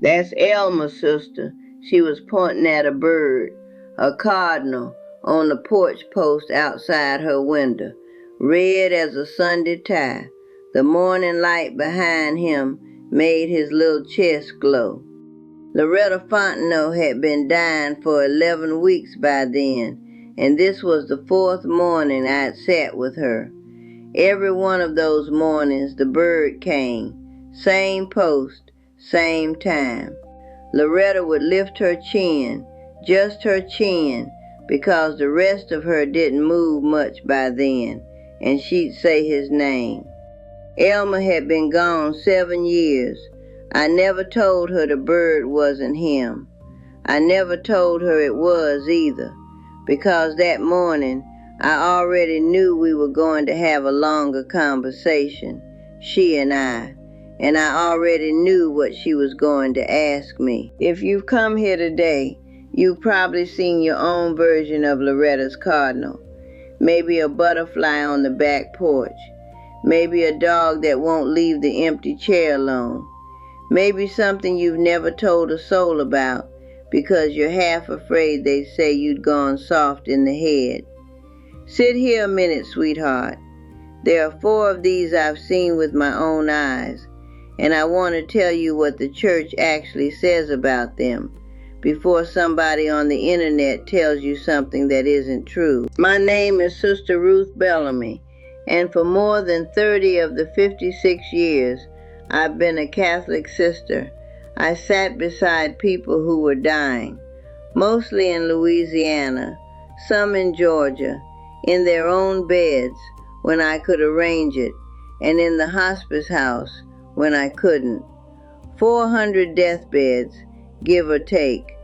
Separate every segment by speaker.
Speaker 1: That's Elmer's sister. She was pointing at a bird, a cardinal, on the porch post outside her window, red as a Sunday tie. The morning light behind him made his little chest glow. Loretta Fontenot had been dying for 11 weeks by then, and this was the fourth morning I'd sat with her. Every one of those mornings the bird came, same post, same time. Loretta would lift her chin, just her chin, because the rest of her didn't move much by then, and she'd say his name. Elmer had been gone 7 years. I never told her the bird wasn't him. I never told her it was either, because that morning I already knew we were going to have a longer conversation, she and I already knew what she was going to ask me. If you've come here today, you've probably seen your own version of Loretta's cardinal. Maybe a butterfly on the back porch. Maybe a dog that won't leave the empty chair alone. Maybe something you've never told a soul about because you're half afraid they'd say you'd gone soft in the head. Sit here a minute, sweetheart. There are 4 of these I've seen with my own eyes, and I want to tell you what the church actually says about them before somebody on the internet tells you something that isn't true. My name is Sister Ruth Bellamy, and for more than 30 of the 56 years I've been a Catholic sister. I sat beside people who were dying, mostly in Louisiana, some in Georgia, in their own beds when I could arrange it, and in the hospice house when I couldn't. 400 deathbeds, give or take.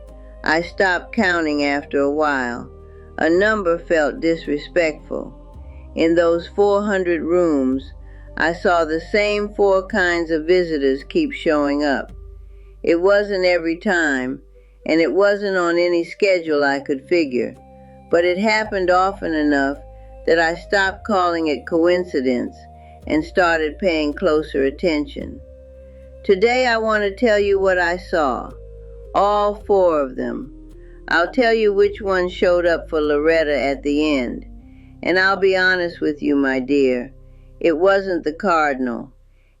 Speaker 1: I stopped counting after a while. A number felt disrespectful. In those 400 rooms, I saw the same 4 kinds of visitors keep showing up. It wasn't every time, and it wasn't on any schedule I could figure, but it happened often enough that I stopped calling it coincidence and started paying closer attention. Today I want to tell you what I saw, all 4 of them. I'll tell you which one showed up for Loretta at the end, and I'll be honest with you, my dear, it wasn't the cardinal.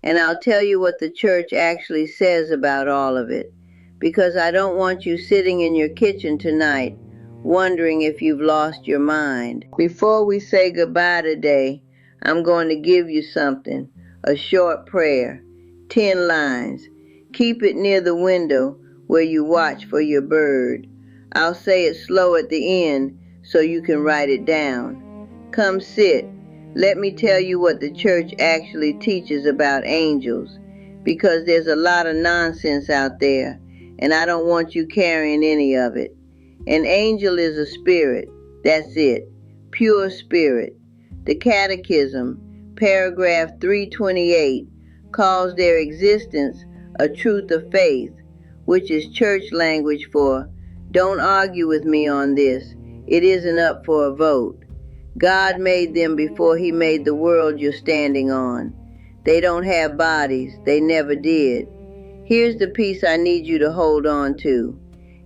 Speaker 1: And I'll tell you what the church actually says about all of it, because I don't want you sitting in your kitchen tonight wondering if you've lost your mind. Before we say goodbye today, I'm going to give you something, a short prayer, 10 lines. Keep it near the window where you watch for your bird. I'll say it slow at the end so you can write it down. Come sit. Let me tell you what the church actually teaches about angels, because there's a lot of nonsense out there, and I don't want you carrying any of it. An angel is a spirit, that's it, pure spirit. The Catechism, paragraph 328, calls their existence a truth of faith, which is church language for, don't argue with me on this, it isn't up for a vote. God made them before he made the world you're standing on. They don't have bodies. They never did. Here's the piece I need you to hold on to.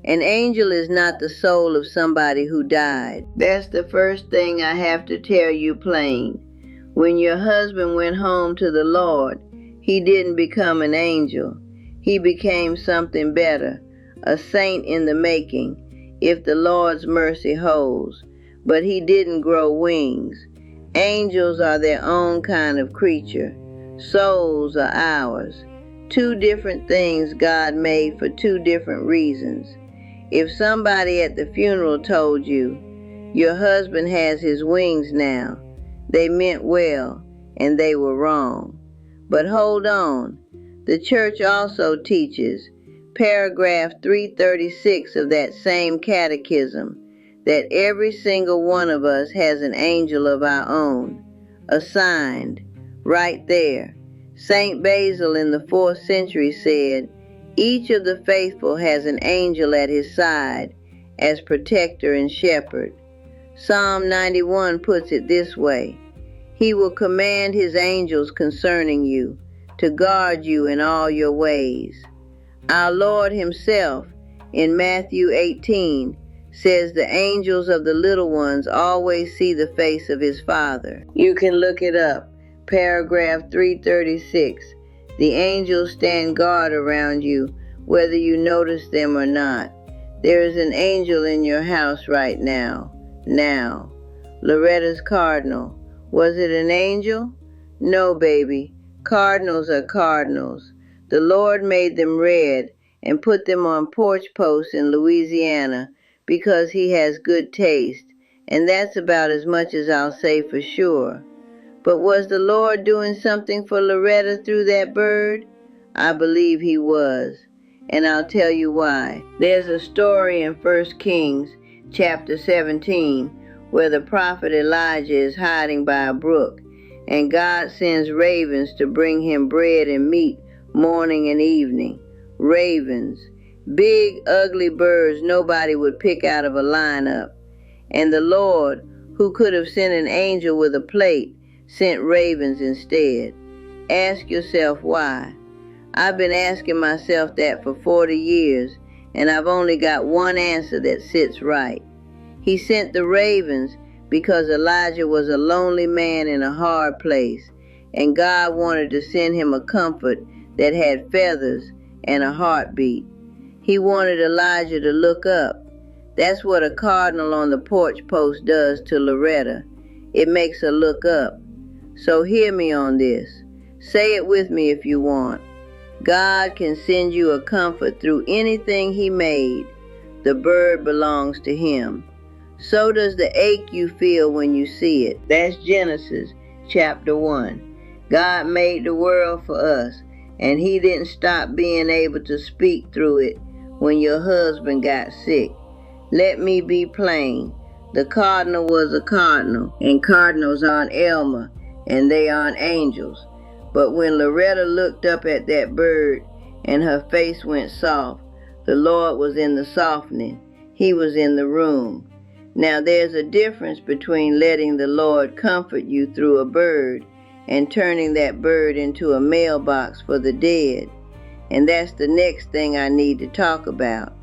Speaker 1: An angel is not the soul of somebody who died. That's the first thing I have to tell you plain. When your husband went home to the Lord, he didn't become an angel. He became something better, a saint in the making, if the Lord's mercy holds. But he didn't grow wings. Angels are their own kind of creature. Souls are ours. 2 different things God made for 2 different reasons. If somebody at the funeral told you, your husband has his wings now, they meant well, and they were wrong. But hold on. The church also teaches, paragraph 336 of that same catechism, that every single one of us has an angel of our own, assigned, right there. St. Basil in the 4th century said, each of the faithful has an angel at his side as protector and shepherd. Psalm 91 puts it this way, he will command his angels concerning you, to guard you in all your ways. Our Lord himself, in Matthew 18, says the angels of the little ones always see the face of his Father. You can look it up. Paragraph 336. The angels stand guard around you, whether you notice them or not. There is an angel in your house right now. Now. Loretta's cardinal. Was it an angel? No, baby. Cardinals are cardinals. The Lord made them red and put them on porch posts in Louisiana because he has good taste, and that's about as much as I'll say for sure. But was the Lord doing something for Loretta through that bird? I believe he was, and I'll tell you why. There's a story in 1 Kings chapter 17 where the prophet Elijah is hiding by a brook, and God sends ravens to bring him bread and meat morning and evening. Ravens. Big, ugly birds nobody would pick out of a lineup. And the Lord, who could have sent an angel with a plate, sent ravens instead. Ask yourself why. I've been asking myself that for 40 years, and I've only got one answer that sits right. He sent the ravens because Elijah was a lonely man in a hard place, and God wanted to send him a comfort that had feathers and a heartbeat. He wanted Elijah to look up. That's what a cardinal on the porch post does to Loretta. It makes her look up. So hear me on this. Say it with me if you want. God can send you a comfort through anything he made. The bird belongs to him. So does the ache you feel when you see it. That's Genesis chapter 1. God made the world for us, and he didn't stop being able to speak through it when your husband got sick. Let me be plain. The cardinal was a cardinal, and cardinals aren't Elmer, and they aren't angels. But when Loretta looked up at that bird and her face went soft, the Lord was in the softening. He was in the room. Now there's a difference between letting the Lord comfort you through a bird and turning that bird into a mailbox for the dead. And that's the next thing I need to talk about.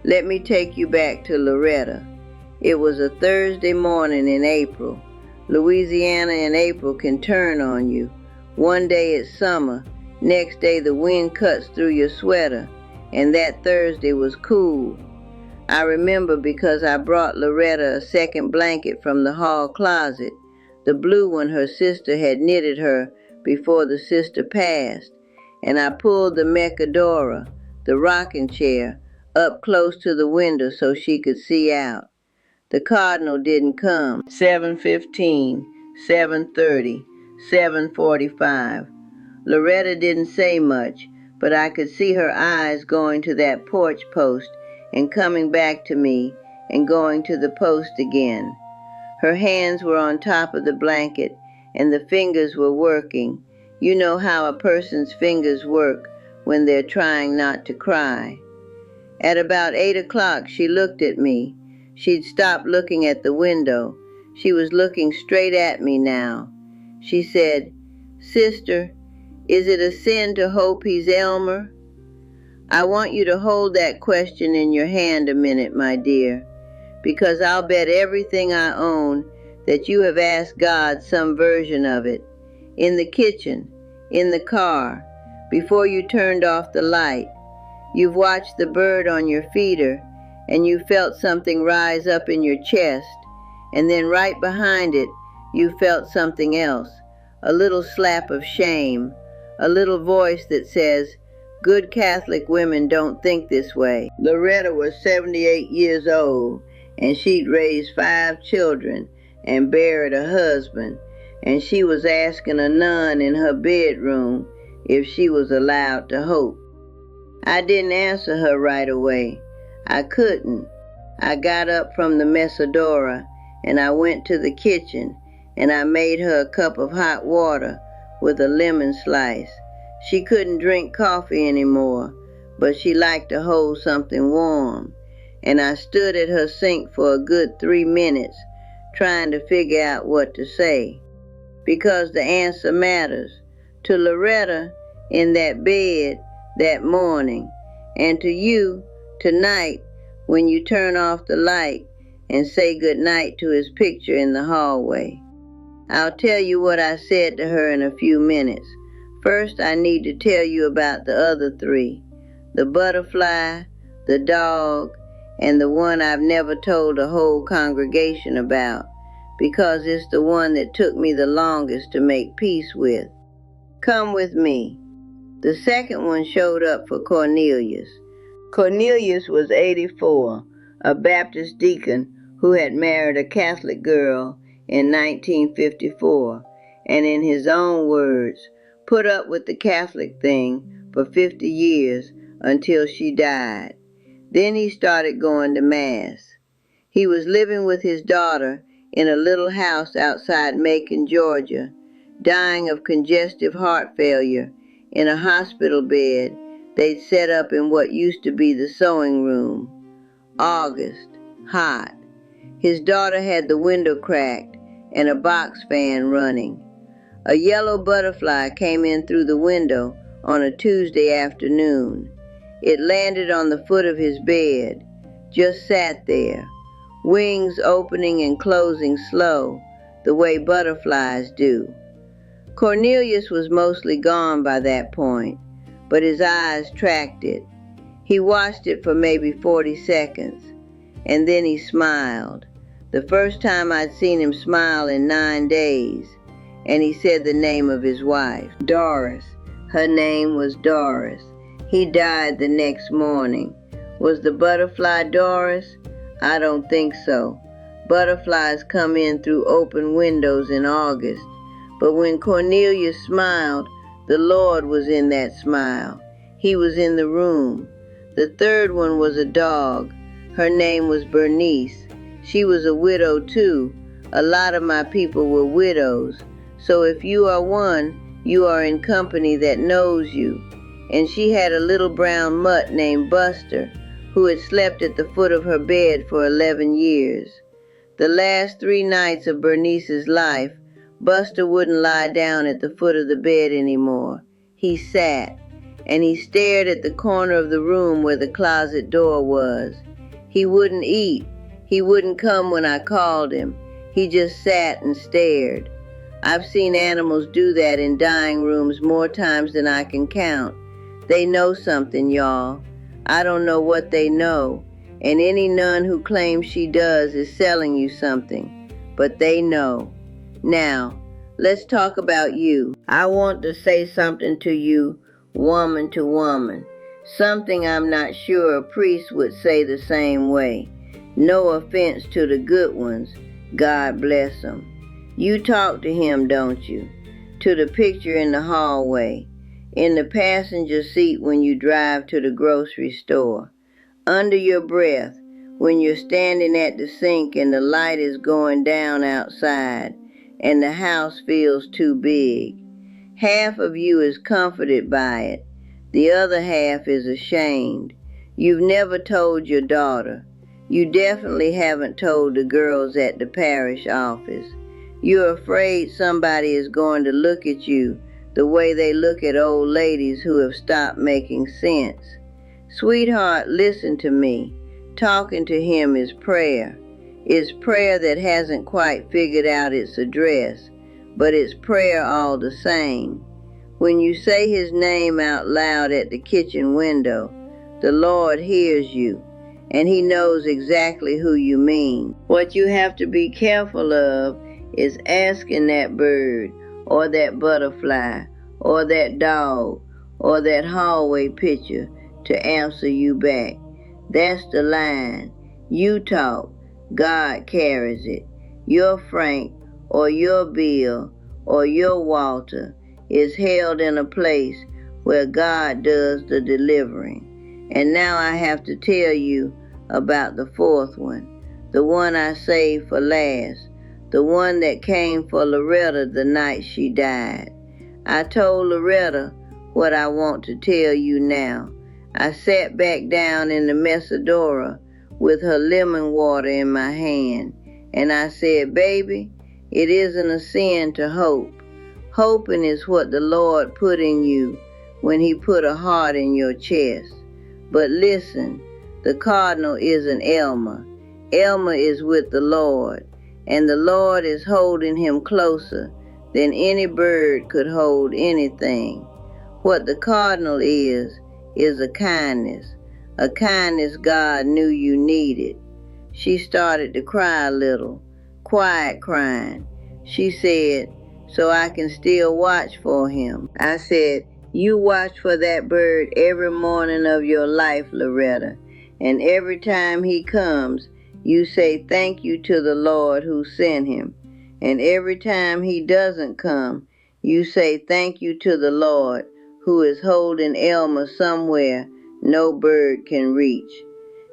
Speaker 1: Let me take you back to Loretta. It was a Thursday morning in April. Louisiana in April can turn on you. One day it's summer, next day the wind cuts through your sweater, and that Thursday was cool. I remember because I brought Loretta a second blanket from the hall closet, the blue one her sister had knitted her before the sister passed, and I pulled the Mechadora, the rocking chair, up close to the window so she could see out. The cardinal didn't come. 7:15, 7:30, 7:45. Loretta didn't say much, but I could see her eyes going to that porch post and coming back to me and going to the post again. Her hands were on top of the blanket and the fingers were working. You know how a person's fingers work when they're trying not to cry. At about 8 o'clock, she looked at me. She'd stopped looking at the window. She was looking straight at me now. She said, "Sister, is it a sin to hope he's Elmer?" I want you to hold that question in your hand a minute, my dear, because I'll bet everything I own that you have asked God some version of it. In the kitchen, in the car, before you turned off the light. You've watched the bird on your feeder, and you felt something rise up in your chest, and then right behind it, you felt something else, a little slap of shame, a little voice that says, "Good Catholic women don't think this way." Loretta was 78 years old, and she'd raised 5 children and buried a husband, and she was asking a nun in her bedroom if she was allowed to hope. I didn't answer her right away. I couldn't. I got up from the Mechadora, and I went to the kitchen, and I made her a cup of hot water with a lemon slice. She couldn't drink coffee anymore, but she liked to hold something warm. And I stood at her sink for a good 3 minutes, trying to figure out what to say. Because the answer matters. To Loretta, in that bed, that morning, And to you, tonight, when you turn off the light and say good night to his picture in the hallway. I'll tell you what I said to her in a few minutes. First, I need to tell you about the other three. The butterfly, the dog, and the one I've never told the whole congregation about, because it's the one that took me the longest to make peace with. Come with me. The second one showed up for Cornelius. Cornelius was 84, a Baptist deacon who had married a Catholic girl in 1954, and in his own words, put up with the Catholic thing for 50 years until she died. Then he started going to Mass. He was living with his daughter in a little house outside Macon, Georgia, dying of congestive heart failure in a hospital bed they'd set up in what used to be the sewing room. August, hot. His daughter had the window cracked and a box fan running. A yellow butterfly came in through the window on a Tuesday afternoon. It landed on the foot of his bed, just sat there, wings opening and closing slow, the way butterflies do. Cornelius was mostly gone by that point, but his eyes tracked it. He watched it for maybe 40 seconds, and then he smiled. The first time I'd seen him smile in 9 days, and he said the name of his wife, Doris. Her name was Doris. He died the next morning. Was the butterfly Doris? I don't think so. Butterflies come in through open windows in August. But when Cornelius smiled, the Lord was in that smile. He was in the room. The third one was a dog. Her name was Bernice. She was a widow too. A lot of my people were widows. So if you are one, you are in company that knows you. And she had a little brown mutt named Buster, who had slept at the foot of her bed for 11 years. The last 3 nights of Bernice's life, Buster wouldn't lie down at the foot of the bed anymore. He sat, and he stared at the corner of the room where the closet door was. He wouldn't eat. He wouldn't come when I called him. He just sat and stared. I've seen animals do that in dying rooms more times than I can count. They know something, y'all. I don't know what they know, and any nun who claims she does is selling you something. But they know. Now, let's talk about you. I want to say something to you, woman to woman. Something I'm not sure a priest would say the same way. No offense to the good ones. God bless them. You talk to him, don't you? To the picture in the hallway. In the passenger seat when you drive to the grocery store. Under your breath when you're standing at the sink and the light is going down outside and the house feels too big. Half of you is comforted by it. The other half is ashamed. You've never told your daughter. You definitely haven't told the girls at the parish office. You're afraid somebody is going to look at you the way they look at old ladies who have stopped making sense. Sweetheart, listen to me. Talking to him is prayer. It's prayer that hasn't quite figured out its address, but it's prayer all the same. When you say his name out loud at the kitchen window, the Lord hears you, and he knows exactly who you mean. What you have to be careful of is asking that bird, or that butterfly, or that dog, or that hallway picture to answer you back. That's the line. You talk, God carries it. Your Frank, or your Bill, or your Walter is held in a place where God does the delivering. And now I have to tell you about the fourth one, the one I saved for last. The one that came for Loretta the night she died. I told Loretta what I want to tell you now. I sat back down in the Mesodora with her lemon water in my hand, and I said, baby, it isn't a sin to hope. Hoping is what the Lord put in you when he put a heart in your chest. But listen, the cardinal isn't Elmer. Elmer is with the Lord, and the Lord is holding him closer than any bird could hold anything. What the cardinal is a kindness God knew you needed. She started to cry a little, quiet crying. She said, so I can still watch for him. I said, you watch for that bird every morning of your life, Loretta, and every time he comes, you say thank you to the Lord who sent him. And every time he doesn't come, you say thank you to the Lord who is holding Elmer somewhere no bird can reach.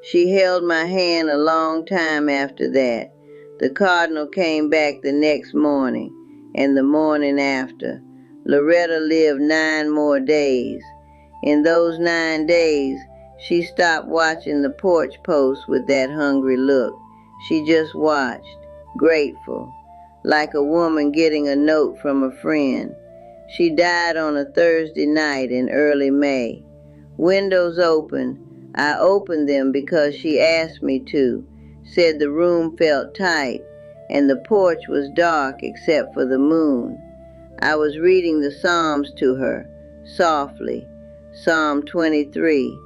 Speaker 1: She held my hand a long time after that. The cardinal came back the next morning and the morning after. Loretta lived 9 more days. In those 9 days, she stopped watching the porch post with that hungry look. She just watched, grateful, like a woman getting a note from a friend. She died on a Thursday night in early May. Windows open. I opened them because she asked me to, said the room felt tight, and the porch was dark except for the moon. I was reading the Psalms to her, softly. Psalm 23.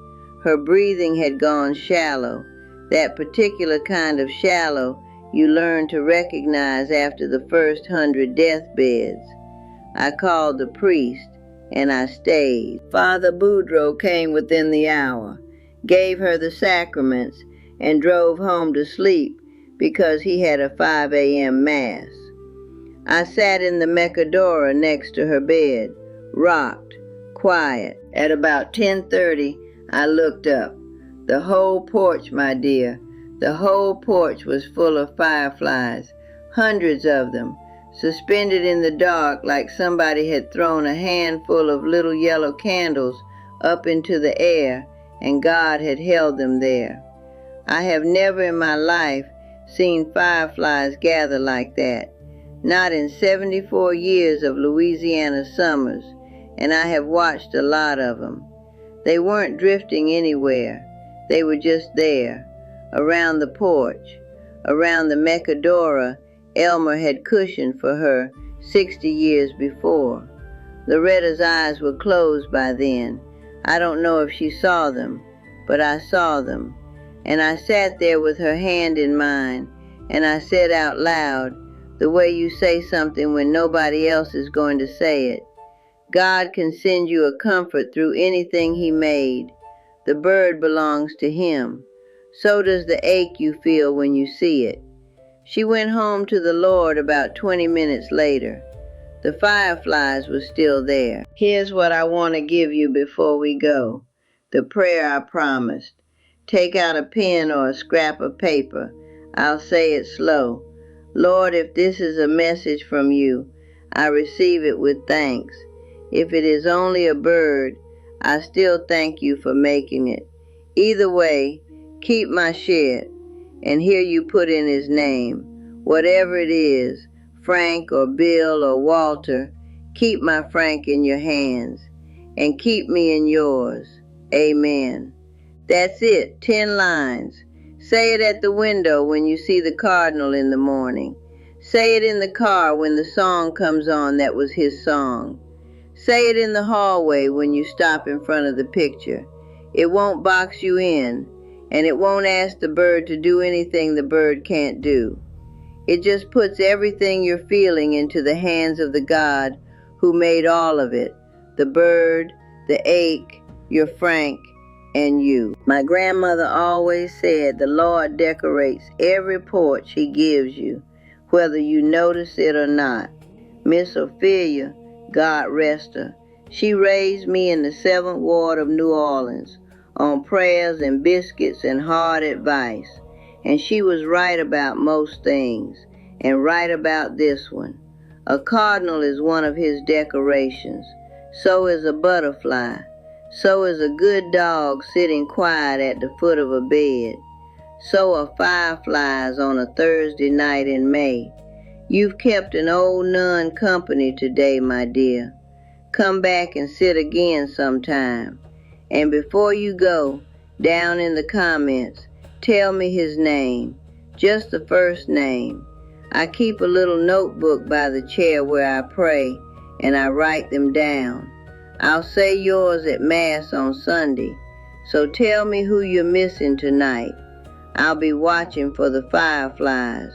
Speaker 1: Her breathing had gone shallow, that particular kind of shallow you learn to recognize after the first 100 deathbeds. I called the priest, and I stayed. Father Boudreaux came within the hour, gave her the sacraments, and drove home to sleep because he had a 5 a.m. mass. I sat in the Mecadora next to her bed, rocked, quiet. At about 10:30, I looked up. The whole porch, my dear, the whole porch was full of fireflies, hundreds of them, suspended in the dark like somebody had thrown a handful of little yellow candles up into the air and God had held them there. I have never in my life seen fireflies gather like that, not in 74 years of Louisiana summers, and I have watched a lot of them. They weren't drifting anywhere. They were just there, around the porch, around the Mecadora Elmer had cushioned for her 60 years before. Loretta's eyes were closed by then. I don't know if she saw them, but I saw them. And I sat there with her hand in mine, and I said out loud, the way you say something when nobody else is going to say it, God can send you a comfort through anything he made. The bird belongs to him. So does the ache you feel when you see it. She went home to the Lord about 20 minutes later. The fireflies were still there. Here's what I want to give you before we go. The prayer I promised. Take out a pen or a scrap of paper. I'll say it slow. Lord, if this is a message from you, I receive it with thanks. If it is only a bird, I still thank you for making it. Either way, keep my shit. And here you put in his name. Whatever it is, Frank or Bill or Walter, keep my Frank in your hands. And keep me in yours. Amen. That's it, 10 lines. Say it at the window when you see the cardinal in the morning. Say it in the car when the song comes on that was his song. Say it in the hallway when you stop in front of the picture. It won't box you in, and it won't ask the bird to do anything the bird can't do. It just puts everything you're feeling into the hands of the God who made all of it, the bird, the ache, your Frank, and you. My grandmother always said the Lord decorates every porch he gives you, whether you notice it or not. Miss Ophelia, God rest her, she raised me in the 7th Ward of New Orleans on prayers and biscuits and hard advice. And she was right about most things, and right about this one. A cardinal is one of his decorations. So is a butterfly. So is a good dog sitting quiet at the foot of a bed. So are fireflies on a Thursday night in May. You've kept an old nun company today, my dear. Come back and sit again sometime. And before you go, down in the comments. Tell me his name, just the first name. I keep a little notebook by the chair where I pray, and I write them down. I'll say yours at Mass on Sunday, so tell me who you're missing tonight. I'll be watching for the fireflies.